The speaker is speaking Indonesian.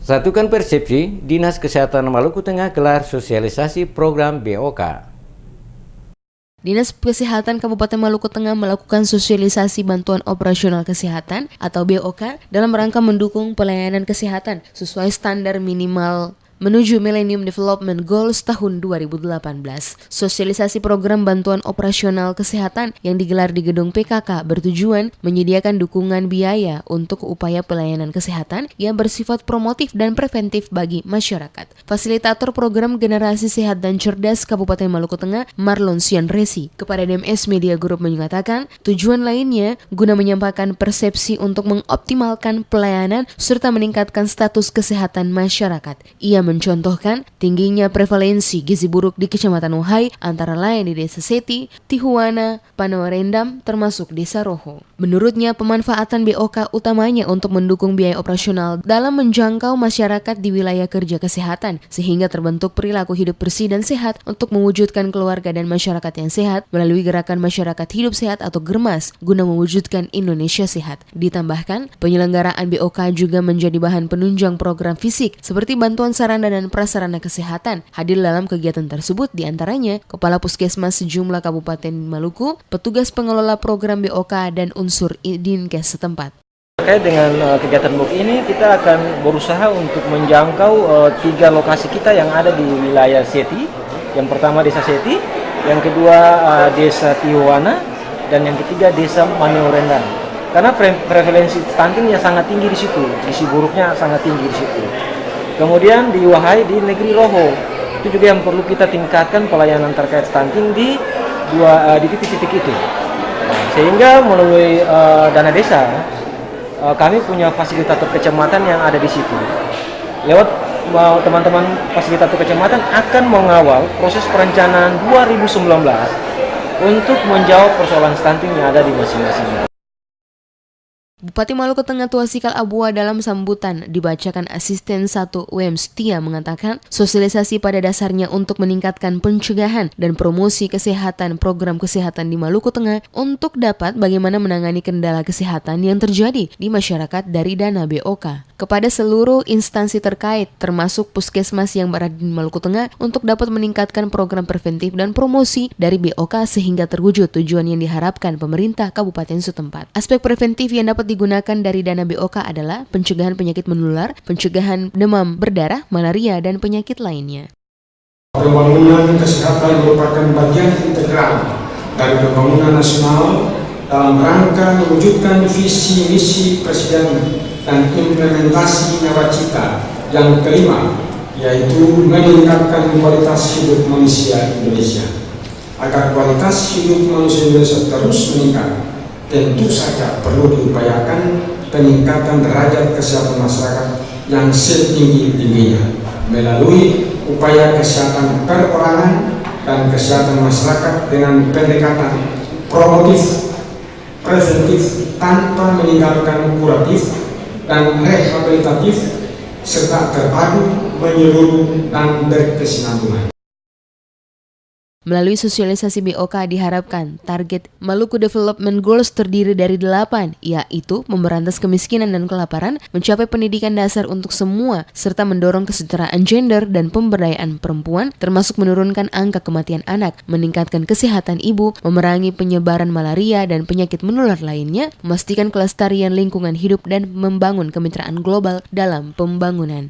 Satukan persepsi, Dinas Kesehatan Maluku Tengah gelar sosialisasi program BOK. Dinas Kesehatan Kabupaten Maluku Tengah melakukan sosialisasi bantuan operasional kesehatan atau BOK dalam rangka mendukung pelayanan kesehatan sesuai standar minimal menuju Millennium Development Goals tahun 2018. Sosialisasi program bantuan operasional kesehatan yang digelar di gedung PKK bertujuan menyediakan dukungan biaya untuk upaya pelayanan kesehatan yang bersifat promotif dan preventif bagi masyarakat. Fasilitator program Generasi Sehat dan Cerdas Kabupaten Maluku Tengah, Marlon Sian Resi, kepada DMS Media Group mengatakan tujuan lainnya guna menyampaikan persepsi untuk mengoptimalkan pelayanan serta meningkatkan status kesehatan masyarakat. Ia mencontohkan tingginya prevalensi gizi buruk di Kecamatan Ohai antara lain di Desa Seti, Tihuana, Panoarendam, termasuk Desa Roho. Menurutnya, pemanfaatan BOK utamanya untuk mendukung biaya operasional dalam menjangkau masyarakat di wilayah kerja kesehatan, sehingga terbentuk perilaku hidup bersih dan sehat untuk mewujudkan keluarga dan masyarakat yang sehat melalui gerakan masyarakat hidup sehat atau GERMAS guna mewujudkan Indonesia sehat. Ditambahkan, penyelenggaraan BOK juga menjadi bahan penunjang program fisik seperti bantuan sarana dan prasarana kesehatan. Hadir dalam kegiatan tersebut diantaranya Kepala Puskesmas sejumlah Kabupaten Maluku, petugas pengelola program BOK, dan unsur Dinkes setempat. Terkait dengan kegiatan BOK ini, kita akan berusaha untuk menjangkau 3 lokasi kita yang ada di wilayah Seti. Yang pertama Desa Seti, yang kedua Desa Tihuana, dan yang ketiga Desa Panoarendam. Karena prevalensi stuntingnya sangat tinggi di situ, gizi buruknya sangat tinggi di situ. Kemudian di Wahai di negeri Roho, itu juga yang perlu kita tingkatkan pelayanan terkait stunting di titik-titik itu. Sehingga melalui dana desa, kami punya fasilitator kecamatan yang ada di situ. Lewat teman-teman fasilitator kecamatan akan mengawal proses perencanaan 2019 untuk menjawab persoalan stunting yang ada di masing-masing. Bupati Maluku Tengah Tuasikal Abua dalam sambutan dibacakan Asisten 1 UM Setia mengatakan sosialisasi pada dasarnya untuk meningkatkan pencegahan dan promosi kesehatan program kesehatan di Maluku Tengah untuk dapat bagaimana menangani kendala kesehatan yang terjadi di masyarakat dari dana BOK. Kepada seluruh instansi terkait termasuk puskesmas yang berada di Maluku Tengah untuk dapat meningkatkan program preventif dan promosi dari BOK sehingga terwujud tujuan yang diharapkan pemerintah kabupaten setempat. Aspek preventif yang dapat digunakan dari dana BOK adalah pencegahan penyakit menular, pencegahan demam berdarah, malaria, dan penyakit lainnya. Pembangunan kesehatan merupakan bagian integral dari pembangunan nasional dalam rangka mewujudkan visi misi Presiden dan implementasi nawacita yang kelima, yaitu meningkatkan kualitas hidup manusia Indonesia. Agar kualitas hidup manusia Indonesia terus meningkat, tentu saja perlu diupayakan peningkatan derajat kesehatan masyarakat yang setinggi-tingginya melalui upaya kesehatan perorangan dan kesehatan masyarakat dengan pendekatan promotif, preventif tanpa meninggalkan kuratif dan rehabilitatif serta terpadu, menyeluruh, dan berkesinambungan. Melalui sosialisasi BOK diharapkan target Maluku Development Goals terdiri dari 8, yaitu memberantas kemiskinan dan kelaparan, mencapai pendidikan dasar untuk semua, serta mendorong kesetaraan gender dan pemberdayaan perempuan, termasuk menurunkan angka kematian anak, meningkatkan kesehatan ibu, memerangi penyebaran malaria dan penyakit menular lainnya, memastikan kelestarian lingkungan hidup dan membangun kemitraan global dalam pembangunan.